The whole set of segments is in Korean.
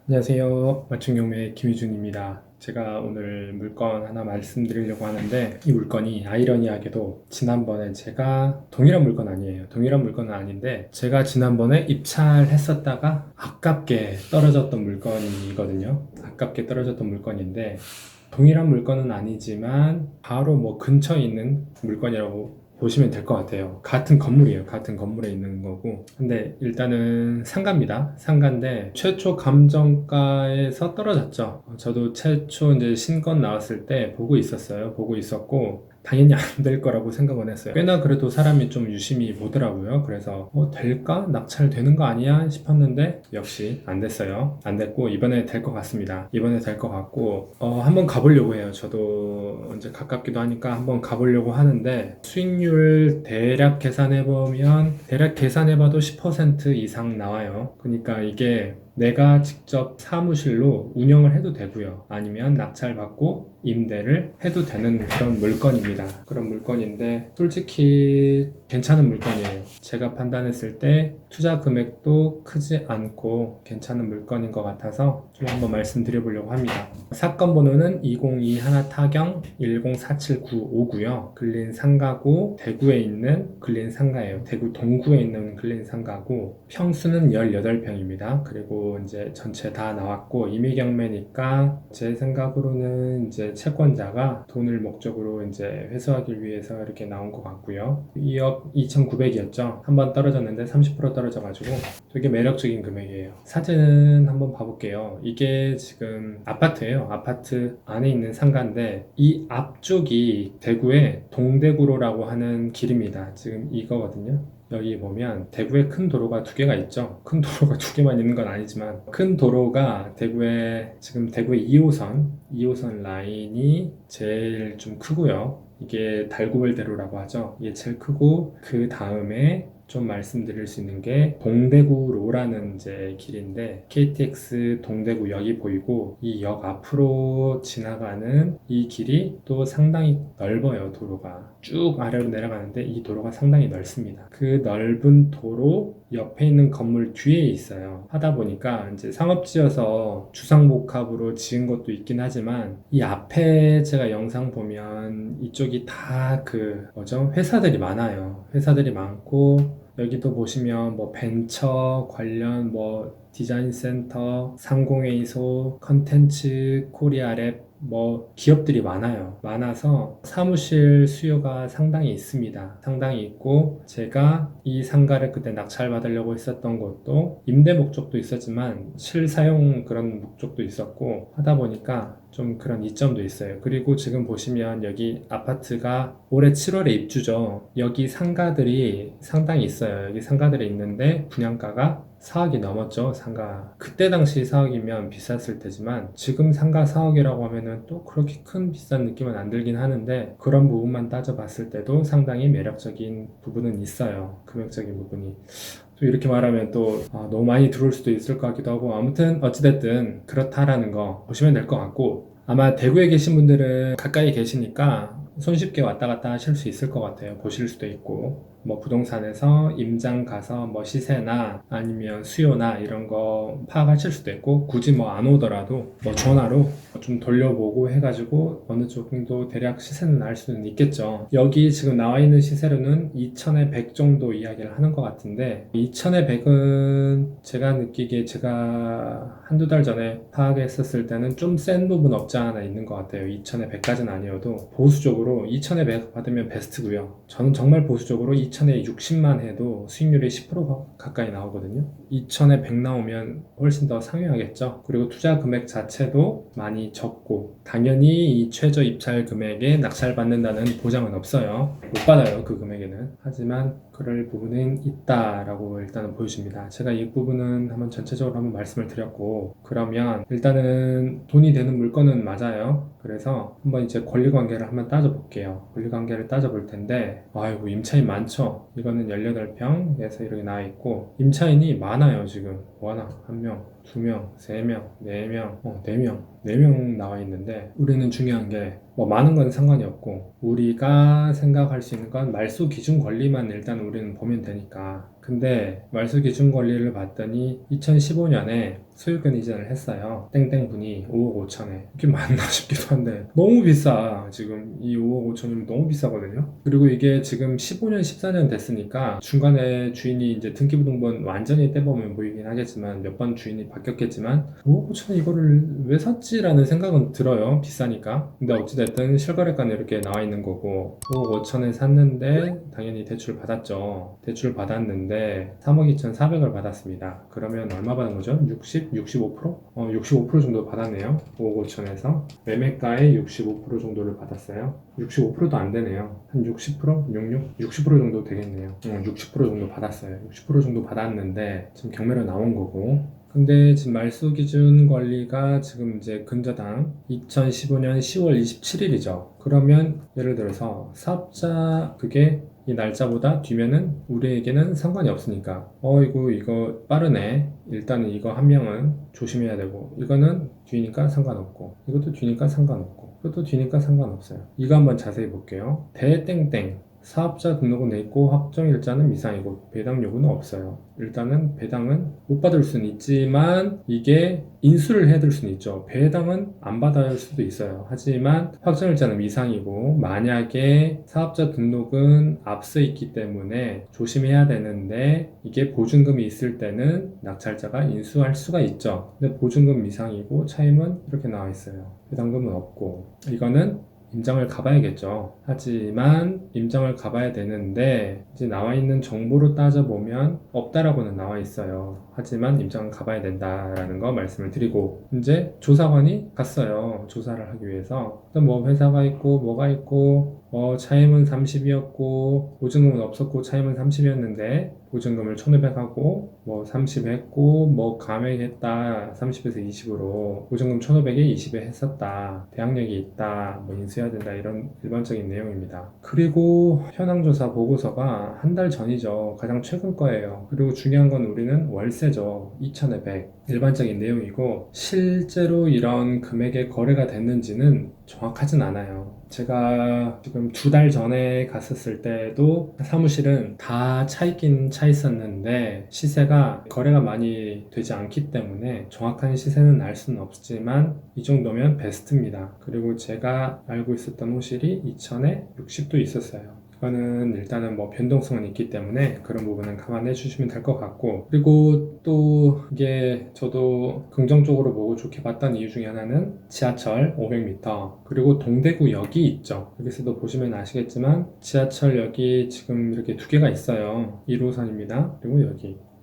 안녕하세요. 맞춤경매 김희준입니다. 제가 오늘 물건 하나 말씀드리려고 하는데 이 물건이 아이러니하게도 지난번에 제가 동일한 물건 아니에요. 동일한 물건은 아닌데 제가 지난번에 입찰했었다가 아깝게 떨어졌던 물건이거든요. 아깝게 떨어졌던 물건인데 동일한 물건은 아니지만 바로 뭐 근처에 있는 물건이라고 보시면 될 것 같아요. 같은 건물이에요. 같은 건물에 있는 거고. 근데 일단은 상가입니다. 상가인데 최초 감정가에서 떨어졌죠. 저도 최초 이제 신건 나왔을 때 보고 있었어요. 보고 있었고 당연히 안 될 거라고 생각은 했어요. 꽤나 그래도 사람이 좀 유심히 보더라고요. 그래서 될까? 낙찰되는 거 아니야? 싶었는데 역시 안 됐어요. 안 됐고 이번에 될 것 같습니다. 이번에 될 것 같고 한번 가보려고 해요. 저도 이제 가깝기도 하니까 한번 가보려고 하는데 수익률 대략 계산해봐도 10% 이상 나와요. 그러니까 이게 내가 직접 사무실로 운영을 해도 되고요. 아니면 낙찰받고 임대를 해도 되는 그런 물건입니다. 그런 물건인데 솔직히 괜찮은 물건이에요. 제가 판단했을 때 투자 금액도 크지 않고 괜찮은 물건인 것 같아서 좀 한번 말씀드려 보려고 합니다. 사건 번호는 202 하나 타경 1047959고요. 근린 상가고 대구에 있는 근린 상가예요. 대구 동구에 있는 근린 상가고 평수는 18평입니다. 그리고 이제 전체 다 나왔고 임의 경매니까 제 생각으로는 이제 채권자가 돈을 목적으로 이제 회수하기 위해서 이렇게 나온 것 같고요. 2억 2,900이었죠. 한번 떨어졌는데 30% 떨어져가지고 되게 매력적인 금액이에요. 사진 한번 봐볼게요. 이게 지금 아파트예요. 아파트 안에 있는 상가인데 이 앞쪽이 대구의 동대구로라고 하는 길입니다. 지금 이거거든요. 여기 보면 대구에 큰 도로가 두 개가 있죠. 큰 도로가 두 개만 있는 건 아니지만 큰 도로가 지금 대구의 2호선 라인이 제일 좀 크고요. 이게 달구벌대로라고 하죠. 이게 제일 크고 그 다음에 좀 말씀드릴 수 있는 게 동대구로라는 이제 길인데 KTX 동대구역이 보이고 이 역 앞으로 지나가는 이 길이 또 상당히 넓어요. 도로가 쭉 아래로 내려가는데 이 도로가 상당히 넓습니다. 그 넓은 도로 옆에 있는 건물 뒤에 있어요. 하다 보니까 이제 상업지여서 주상복합으로 지은 것도 있긴 하지만 이 앞에 제가 영상 보면 이쪽이 다 뭐죠? 회사들이 많아요. 회사들이 많고 여기도 보시면 뭐 벤처 관련 뭐 디자인 센터, 상공회의소, 컨텐츠, 코리아랩 뭐 기업들이 많아요. 많아서 사무실 수요가 상당히 있습니다. 상당히 있고 제가 이 상가를 그때 낙찰 받으려고 했었던 것도 임대 목적도 있었지만 실사용 그런 목적도 있었고 하다 보니까 좀 그런 이점도 있어요. 그리고 지금 보시면 여기 아파트가 올해 7월에 입주죠. 여기 상가들이 상당히 있어요. 여기 상가들이 있는데 분양가가 4억이 넘었죠. 상가 그때 당시 4억이면 비쌌을 테지만 지금 상가 4억이라고 하면은 또 그렇게 큰 비싼 느낌은 안 들긴 하는데 그런 부분만 따져봤을 때도 상당히 매력적인 부분은 있어요. 금액적인 부분이 또 이렇게 말하면 또 너무 많이 들어올 수도 있을 것 같기도 하고 아무튼 어찌됐든 그렇다라는 거 보시면 될 것 같고 아마 대구에 계신 분들은 가까이 계시니까 손쉽게 왔다 갔다 하실 수 있을 것 같아요. 보실 수도 있고 뭐 부동산에서 임장 가서 뭐 시세나 아니면 수요나 이런 거 파악하실 수도 있고 굳이 뭐 안 오더라도 뭐 전화로 좀 돌려보고 해가지고 어느 쪽 정도 대략 시세는 알 수는 있겠죠. 여기 지금 나와 있는 시세로는 2천에 100 정도 이야기를 하는 것 같은데 2천에 100은 제가 느끼기에 제가 한두 달 전에 파악했었을 때는 좀 센 부분 없지 않아 있는 것 같아요. 2천에 100까지는 아니어도 보수적으로 2천에 100 받으면 베스트고요. 저는 정말 보수적으로 2천에 60만 해도 수익률이 10% 가까이 나오거든요. 2천에 100 나오면 훨씬 더 상회하겠죠. 그리고 투자 금액 자체도 많이 적고 당연히 이 최저 입찰 금액에 낙찰받는다는 보장은 없어요. 못 받아요. 그 금액에는. 하지만 그럴 부분은 있다라고 일단은 보여줍니다. 제가 이 부분은 한번 전체적으로 한번 말씀을 드렸고 그러면 일단은 돈이 되는 물건은 맞아요. 그래서 한번 이제 권리관계를 한번 따져볼게요. 권리관계를 따져볼 텐데 아이고 임차인 많죠. 이거는 18평에서 이렇게 나와 있고 임차인이 많아요. 지금 뭐하나 한 명, 두 명, 세 명, 네 명, 네 명 나와 있는데 우리는 중요한 게 뭐 많은 건 상관이 없고 우리가 생각할 수 있는 건 말소 기준 권리만 일단 우리는 보면 되니까 근데 말소 기준 권리를 봤더니 2015년에 소유권 이전을 했어요. 땡땡분이 5억 5천에. 이게 맞나 싶기도 한데 너무 비싸. 지금 이 5억 5천이면 너무 비싸거든요. 그리고 이게 지금 15년 14년 됐으니까 중간에 주인이 이제 등기부등본 완전히 떼보면 보이긴 하겠지만 몇 번 주인이 바뀌었겠지만 5억 5천에 이거를 왜 샀지라는 생각은 들어요. 비싸니까. 근데 어찌됐든 실거래가는 이렇게 나와 있는 거고 5억 5천에 샀는데 당연히 대출 받았죠. 대출 받았는데 3억 2,400을 받았습니다. 그러면 얼마 받은 거죠? 60? 65%? 65% 정도 받았네요. 5억 5천에서 매매가의 65% 정도를 받았어요. 65%도 안 되네요. 한 60%? 60% 정도 되겠네요. 60% 정도 받았어요. 60% 정도 받았는데 지금 경매로 나온 거고 근데 지금 말소 기준 권리가 지금 이제 근저당 2015년 10월 27일이죠. 그러면 예를 들어서 사업자 그게 이 날짜보다 뒤면은 우리에게는 상관이 없으니까 이거 빠르네. 일단은 이거 한 명은 조심해야 되고 이거는 뒤니까 상관없고 이것도 뒤니까 상관없고 이것도 뒤니까 상관없어요. 이거 한번 자세히 볼게요. 대땡땡 사업자 등록은 돼 있고 확정일자는 미상이고 배당 요구는 없어요. 일단은 배당은 못 받을 수는 있지만 이게 인수를 해둘 수는 있죠. 배당은 안 받을 수도 있어요. 하지만 확정일자는 미상이고 만약에 사업자 등록은 앞서 있기 때문에 조심해야 되는데 이게 보증금이 있을 때는 낙찰자가 인수할 수가 있죠. 근데 보증금 미상이고 차임은 이렇게 나와 있어요. 배당금은 없고 이거는 임장을 가봐야겠죠. 하지만 임장을 가봐야 되는데 이제 나와 있는 정보로 따져보면 없다라고는 나와 있어요. 하지만 임장을 가봐야 된다라는 거 말씀을 드리고 이제 조사관이 갔어요. 조사를 하기 위해서. 뭐 회사가 있고 뭐가 있고 차임은 30이었고 보증금은 없었고 차임은 30이었는데 보증금을 1,500하고 뭐 30 했고 뭐 감액했다 30에서 20으로 보증금 1,500에 20에 했었다 대항력이 있다 뭐 인수해야 된다 이런 일반적인 내용입니다. 그리고 현황조사 보고서가 한 달 전이죠. 가장 최근 거예요. 그리고 중요한 건 우리는 월세죠. 2,000에 100 일반적인 내용이고 실제로 이런 금액의 거래가 됐는지는 정확하진 않아요. 제가 지금 2달 전에 갔었을 때도 사무실은 다 차 있긴 차 있었는데 시세가 거래가 많이 되지 않기 때문에 정확한 시세는 알 수는 없지만 이 정도면 베스트입니다. 그리고 제가 알고 있었던 호실이 2,000에 60도 있었어요. 이거는 일단은 뭐 변동성은 있기 때문에 그런 부분은 감안해 주시면 될 것 같고 그리고 또 이게 저도 긍정적으로 보고 좋게 봤던 이유 중에 하나는 지하철 500m 그리고 동대구역이 있죠. 여기서도 보시면 아시겠지만 지하철역이 지금 이렇게 두 개가 있어요. 1호선입니다. 그리고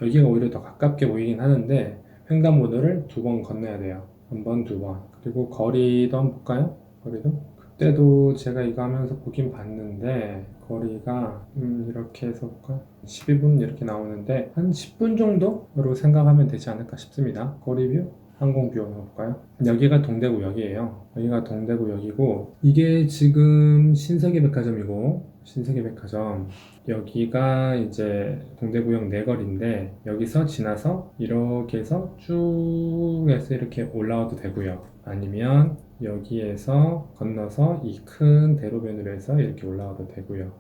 여기가 오히려 더 가깝게 보이긴 하는데 횡단보도를 2번 건너야 돼요. 한 번, 2번. 그리고 거리도 한번 볼까요? 거리도? 그때도 제가 이거 하면서 보긴 봤는데 거리가 이렇게 해서 볼까? 12분 이렇게 나오는데 한 10분 정도로 생각하면 되지 않을까 싶습니다. 거리뷰? 항공뷰 한번 볼까요? 여기가 동대구역이에요. 여기가 동대구역이고 이게 지금 신세계백화점이고 신세계백화점 여기가 이제 동대구역 내거리인데 여기서 지나서 이렇게 해서 쭉 해서 이렇게 올라와도 되고요. 아니면 여기에서 건너서 이 큰 대로변으로 해서 이렇게 올라와도 되고요.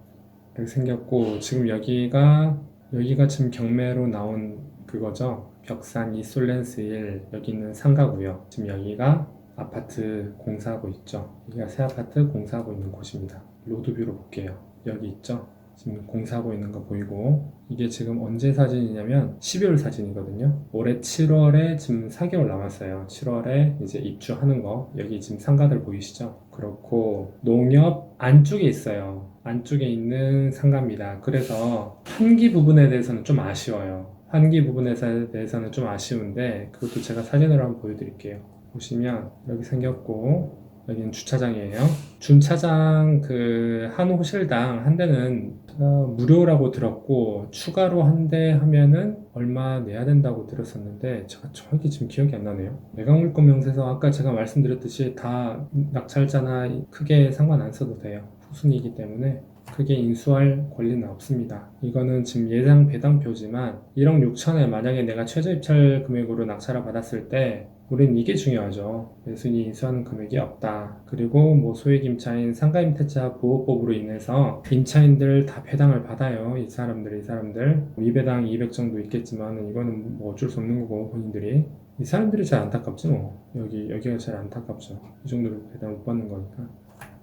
이렇게 생겼고 지금 여기가 지금 경매로 나온 그거죠. 벽산 이솔렌스 1 여기 있는 상가고요. 지금 여기가 아파트 공사하고 있죠. 여기가 새 아파트 공사하고 있는 곳입니다. 로드뷰로 볼게요. 여기 있죠. 지금 공사하고 있는 거 보이고 이게 지금 언제 사진이냐면 12월 사진이거든요. 올해 7월에 지금 4개월 남았어요. 7월에 이제 입주하는 거 여기 지금 상가들 보이시죠? 그렇고 농협 안쪽에 있어요. 안쪽에 있는 상가입니다. 그래서 환기 부분에 대해서는 좀 아쉬워요. 환기 부분에 대해서는 좀 아쉬운데 그것도 제가 사진으로 한번 보여드릴게요. 보시면 여기 생겼고 여기는 주차장이에요. 준차장 한 호실당 한 대는 무료라고 들었고 추가로 한 대 하면은 얼마 내야 된다고 들었었는데 제가 정확히 지금 기억이 안 나네요. 매각물건 명세서 아까 제가 말씀드렸듯이 다 낙찰자나 크게 상관 안 써도 돼요. 후순위이기 때문에 크게 인수할 권리는 없습니다. 이거는 지금 예상 배당표지만 1억 6천에 만약에 내가 최저 입찰 금액으로 낙찰을 받았을 때 우린 이게 중요하죠. 매수인이 인수하는 금액이 없다. 그리고 뭐 소액 임차인 상가임대차 보호법으로 인해서 임차인들 다 배당을 받아요. 이 사람들. 미배당 200 정도 있겠지만 이거는 뭐 어쩔 수 없는 거고 본인들이 이 사람들이 제일 안타깝지 뭐. 여기가 제일 안타깝죠. 이 정도로 배당 못 받는 거니까.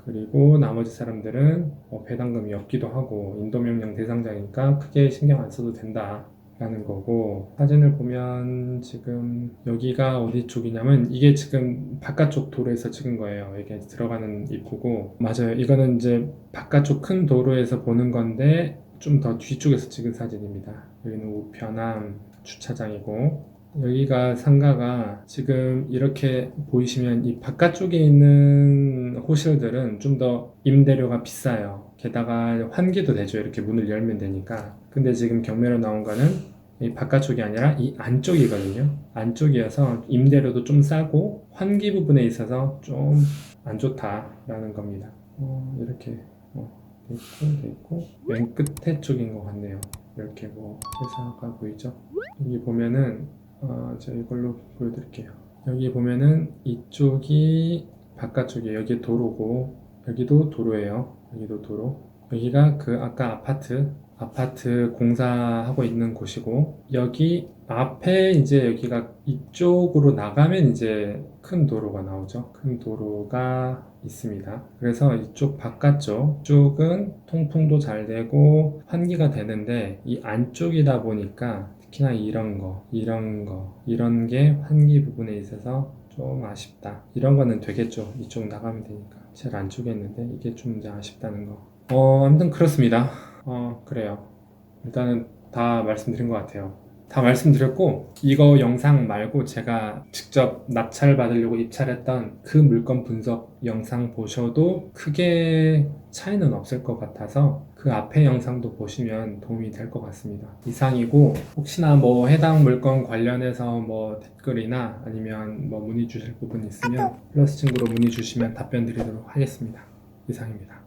그리고 나머지 사람들은 배당금이 없기도 하고 인도명령 대상자니까 크게 신경 안 써도 된다 라는 거고, 사진을 보면 지금 여기가 어디 쪽이냐면 이게 지금 바깥쪽 도로에서 찍은 거예요. 이게 들어가는 입구고, 맞아요. 이거는 이제 바깥쪽 큰 도로에서 보는 건데 좀 더 뒤쪽에서 찍은 사진입니다. 여기는 우편함 주차장이고, 여기가 상가가 지금 이렇게 보이시면 이 바깥쪽에 있는 호실들은 좀 더 임대료가 비싸요. 게다가 환기도 되죠. 이렇게 문을 열면 되니까. 근데 지금 경매로 나온 거는 이 바깥쪽이 아니라 이 안쪽이거든요. 안쪽이어서 임대료도 좀 싸고 환기 부분에 있어서 좀 안 좋다라는 겁니다. 이렇게 돼 있고 맨 끝에 쪽인 것 같네요. 이렇게 뭐 회사가 보이죠? 여기 보면은 제가 이걸로 보여드릴게요. 여기 보면은 이쪽이 바깥쪽이에요. 여기 도로고 여기도 도로예요. 여기도 도로. 여기가 그 아까 아파트 공사하고 있는 곳이고, 여기 앞에 이제 여기가 이쪽으로 나가면 이제 큰 도로가 나오죠. 큰 도로가 있습니다. 그래서 이쪽 바깥쪽 쪽은 통풍도 잘 되고 환기가 되는데, 이 안쪽이다 보니까 특히나 이런 게 환기 부분에 있어서 좀 아쉽다. 이런 거는 되겠죠. 이쪽 나가면 되니까. 제일 안쪽에 있는데 이게 좀 이제 아쉽다는 거. 아무튼 그렇습니다. 그래요. 일단은 다 말씀드린 것 같아요. 다 말씀드렸고, 이거 영상 말고 제가 직접 낙찰 받으려고 입찰했던 그 물건 분석 영상 보셔도 크게 차이는 없을 것 같아서 그 앞에 영상도 보시면 도움이 될 것 같습니다. 이상이고, 혹시나 뭐 해당 물건 관련해서 뭐 댓글이나 아니면 뭐 문의 주실 부분 있으면 플러스 친구로 문의 주시면 답변 드리도록 하겠습니다. 이상입니다.